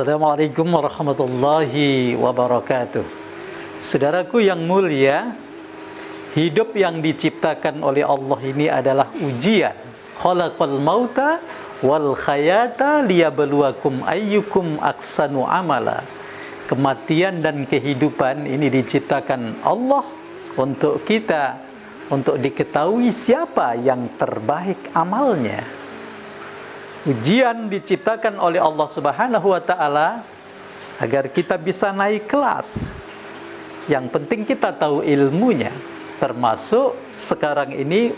Assalamualaikum warahmatullahi wabarakatuh. Saudaraku yang mulia, hidup yang diciptakan oleh Allah ini adalah ujian. Khalaqal mauta wal hayata liyabluwakum ayyukum ahsanu amala. Kematian dan kehidupan ini diciptakan Allah untuk kita, untuk diketahui siapa yang terbaik amalnya. Ujian diciptakan oleh Allah Subhanahu wa ta'ala agar kita bisa naik kelas. Yang penting kita tahu ilmunya. Termasuk sekarang ini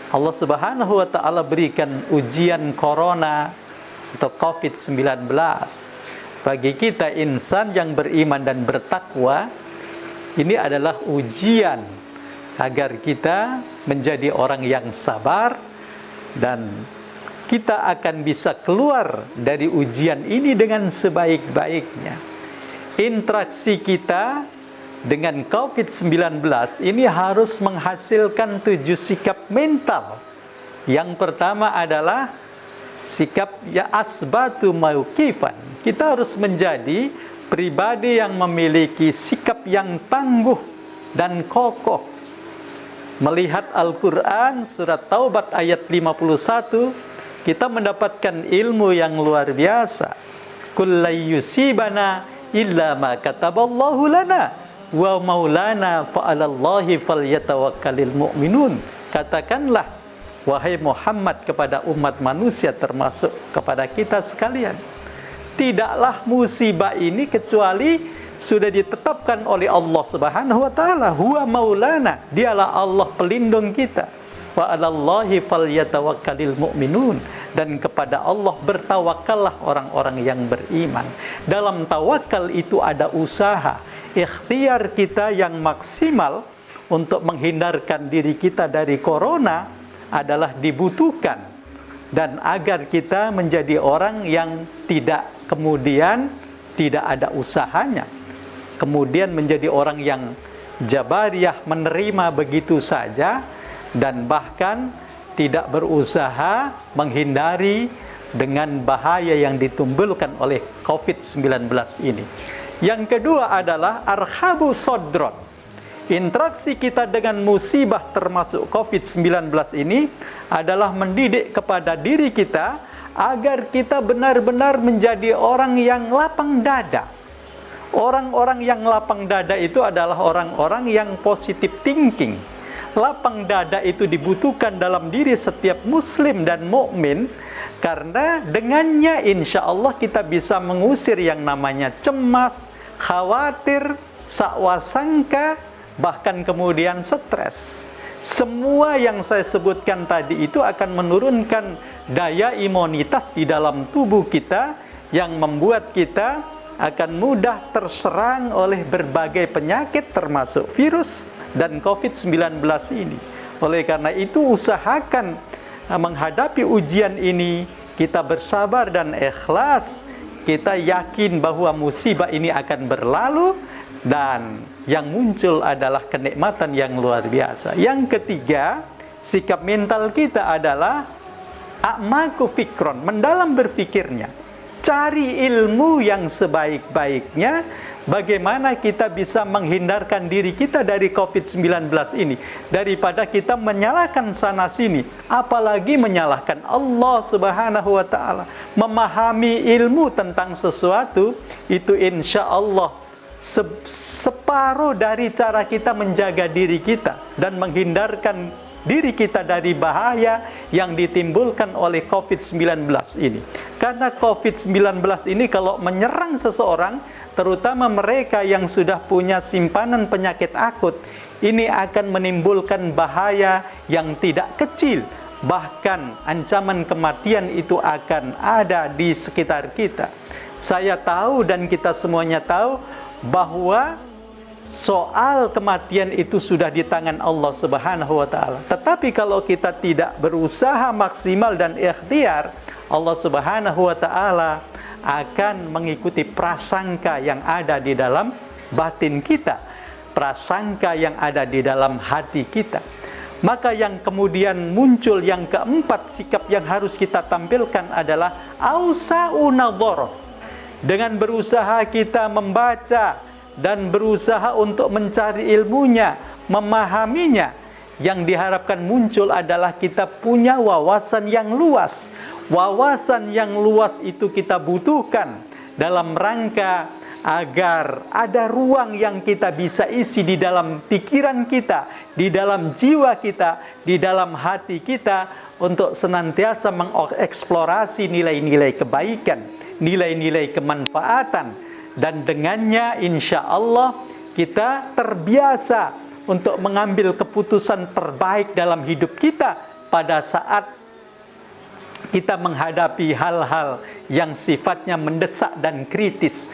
Allah Subhanahu wa ta'ala berikan ujian corona atau COVID-19. Bagi kita insan yang beriman dan bertakwa, ini adalah ujian agar kita menjadi orang yang sabar dan kita akan bisa keluar dari ujian ini dengan sebaik-baiknya. Interaksi kita dengan COVID-19 ini harus menghasilkan 7 sikap mental. Yang pertama adalah sikap ya asbatu mauqifan. Kita harus menjadi pribadi yang memiliki sikap yang tangguh dan kokoh. Melihat Al-Quran surat Taubat ayat 51, kita mendapatkan ilmu yang luar biasa. Qul la yusibana illa ma kataballahu lana wa maulana fa 'alallahi falyatawakkalul mu'minun. Katakanlah wahai Muhammad kepada umat manusia, termasuk kepada kita sekalian, tidaklah musibah ini kecuali sudah ditetapkan oleh Allah Subhanahu wa taala. Huwa maulana, dialah Allah pelindung kita. Wa 'alallahi falyatawakkalul mu'minun, dan kepada Allah bertawakallah orang-orang yang beriman. Dalam tawakal itu ada usaha, ikhtiar kita yang maksimal untuk menghindarkan diri kita dari corona adalah dibutuhkan, dan agar kita menjadi orang yang tidak kemudian tidak ada usahanya, kemudian menjadi orang yang jabariyah, menerima begitu saja dan bahkan tidak berusaha menghindari dengan bahaya yang ditimbulkan oleh COVID-19 ini. Yang kedua adalah arhabu sodron. Interaksi kita dengan musibah termasuk COVID-19 ini adalah mendidik kepada diri kita agar kita benar-benar menjadi orang yang lapang dada. Orang-orang yang lapang dada itu adalah orang-orang yang positive thinking. Lapang dada itu dibutuhkan dalam diri setiap muslim dan mukmin, karena dengannya insya Allah kita bisa mengusir yang namanya cemas, khawatir, sakwasangka, bahkan kemudian stres. Semua yang saya sebutkan tadi itu akan menurunkan daya imunitas di dalam tubuh kita, yang membuat kita akan mudah terserang oleh berbagai penyakit termasuk virus dan COVID-19 ini. Oleh karena itu usahakan menghadapi ujian ini, kita bersabar dan ikhlas. Kita yakin bahwa musibah ini akan berlalu dan yang muncul adalah kenikmatan yang luar biasa. Yang ketiga, sikap mental kita adalah a'maku fikron, mendalam berpikirnya. Cari ilmu yang sebaik-baiknya, bagaimana kita bisa menghindarkan diri kita dari COVID-19 ini, daripada kita menyalahkan sana-sini, apalagi menyalahkan Allah Subhanahu wa ta'ala. Memahami ilmu tentang sesuatu, itu insya Allah separuh dari cara kita menjaga diri kita dan menghindarkan diri kita dari bahaya yang ditimbulkan oleh COVID-19 ini. Karena COVID-19 ini kalau menyerang seseorang, terutama mereka yang sudah punya simpanan penyakit akut, ini akan menimbulkan bahaya yang tidak kecil. Bahkan ancaman kematian itu akan ada di sekitar kita. Saya tahu dan kita semuanya tahu bahwa soal kematian itu sudah di tangan Allah Subhanahu wa ta'ala. Tetapi kalau kita tidak berusaha maksimal dan ikhtiar, Allah Subhanahu wa ta'ala akan mengikuti prasangka yang ada di dalam batin kita, prasangka yang ada di dalam hati kita. Maka yang kemudian muncul yang keempat, sikap yang harus kita tampilkan adalah ausa'u nadhar. dengan berusaha kita membaca dan berusaha untuk mencari ilmunya, memahaminya, yang diharapkan muncul adalah kita punya wawasan yang luas. Wawasan yang luas itu kita butuhkan dalam rangka agar ada ruang yang kita bisa isi di dalam pikiran kita, di dalam jiwa kita, di dalam hati kita, untuk senantiasa mengeksplorasi nilai-nilai kebaikan, nilai-nilai kemanfaatan, dan dengannya insya Allah kita terbiasa untuk mengambil keputusan terbaik dalam hidup kita pada saat kita menghadapi hal-hal yang sifatnya mendesak dan kritis.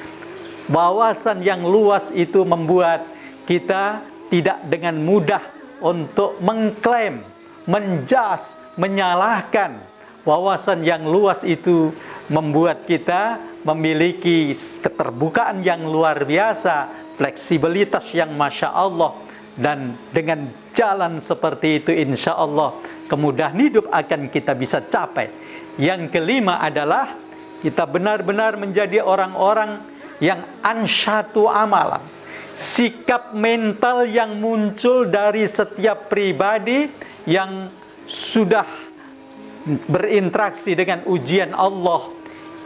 Wawasan yang luas itu membuat kita tidak dengan mudah untuk mengklaim, menjas, menyalahkan. Wawasan yang luas itu membuat kita memiliki keterbukaan yang luar biasa, fleksibilitas yang Masya Allah. Dan dengan jalan seperti itu insya Allah kemudahan hidup akan kita bisa capai. Yang kelima adalah kita benar-benar menjadi orang-orang yang ansyatu amalan. Sikap mental yang muncul dari setiap pribadi yang sudah berinteraksi dengan ujian Allah,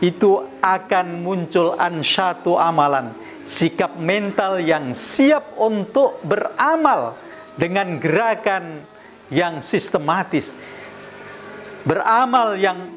itu akan muncul ansyatu amalan. Sikap mental yang siap untuk beramal dengan gerakan yang sistematis. Beramal yang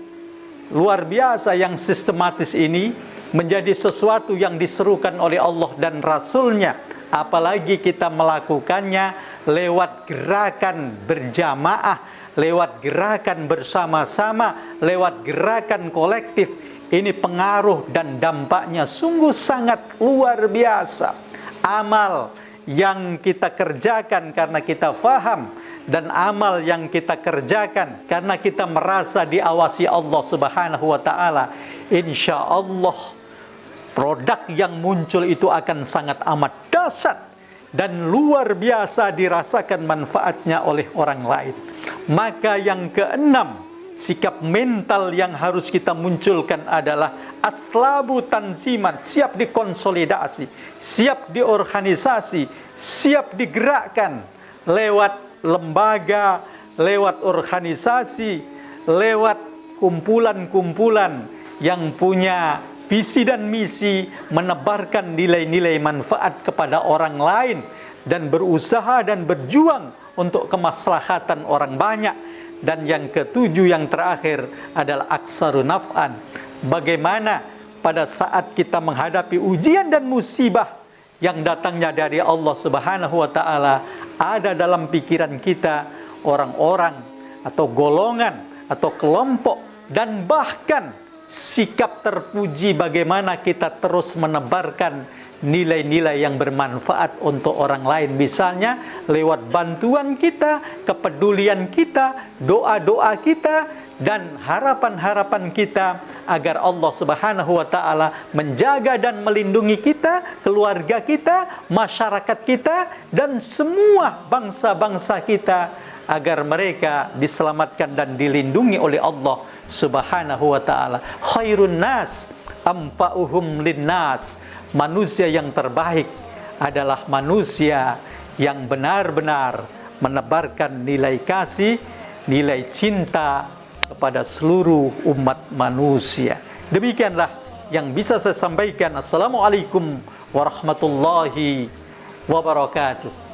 luar biasa, yang sistematis ini menjadi sesuatu yang diserukan oleh Allah dan Rasul-Nya. Apalagi kita melakukannya lewat gerakan berjamaah, lewat gerakan bersama-sama, lewat gerakan kolektif. Ini pengaruh dan dampaknya sungguh sangat luar biasa. Amal yang kita kerjakan karena kita faham, dan amal yang kita kerjakan karena kita merasa diawasi Allah Subhanahu wa taala, insya Allah produk yang muncul itu akan sangat amat dahsyat dan luar biasa dirasakan manfaatnya oleh orang lain. Maka yang keenam, sikap mental yang harus kita munculkan adalah aslabu tanziman, siap dikonsolidasi, siap diorganisasi, siap digerakkan lewat lembaga, lewat organisasi, lewat kumpulan-kumpulan yang punya visi dan misi menebarkan nilai-nilai manfaat kepada orang lain dan berusaha dan berjuang untuk kemaslahatan orang banyak. Dan yang ketujuh, yang terakhir adalah aksaru naf'an. Bagaimana pada saat kita menghadapi ujian dan musibah yang datangnya dari Allah Subhanahu wa taala, ada dalam pikiran kita orang-orang atau golongan atau kelompok, dan bahkan sikap terpuji bagaimana kita terus menebarkan nilai-nilai yang bermanfaat untuk orang lain. Misalnya lewat bantuan kita, kepedulian kita, doa-doa kita, dan harapan-harapan kita agar Allah Subhanahu wa taala menjaga dan melindungi kita, keluarga kita, masyarakat kita, dan semua bangsa-bangsa kita, agar mereka diselamatkan dan dilindungi oleh Allah Subhanahu wa taala. Khairun nas anfa'uhum linnas. Manusia yang terbaik adalah manusia yang benar-benar menebarkan nilai kasih, nilai cinta kepada seluruh umat manusia. Demikianlah yang bisa saya sampaikan. Assalamualaikum warahmatullahi wabarakatuh.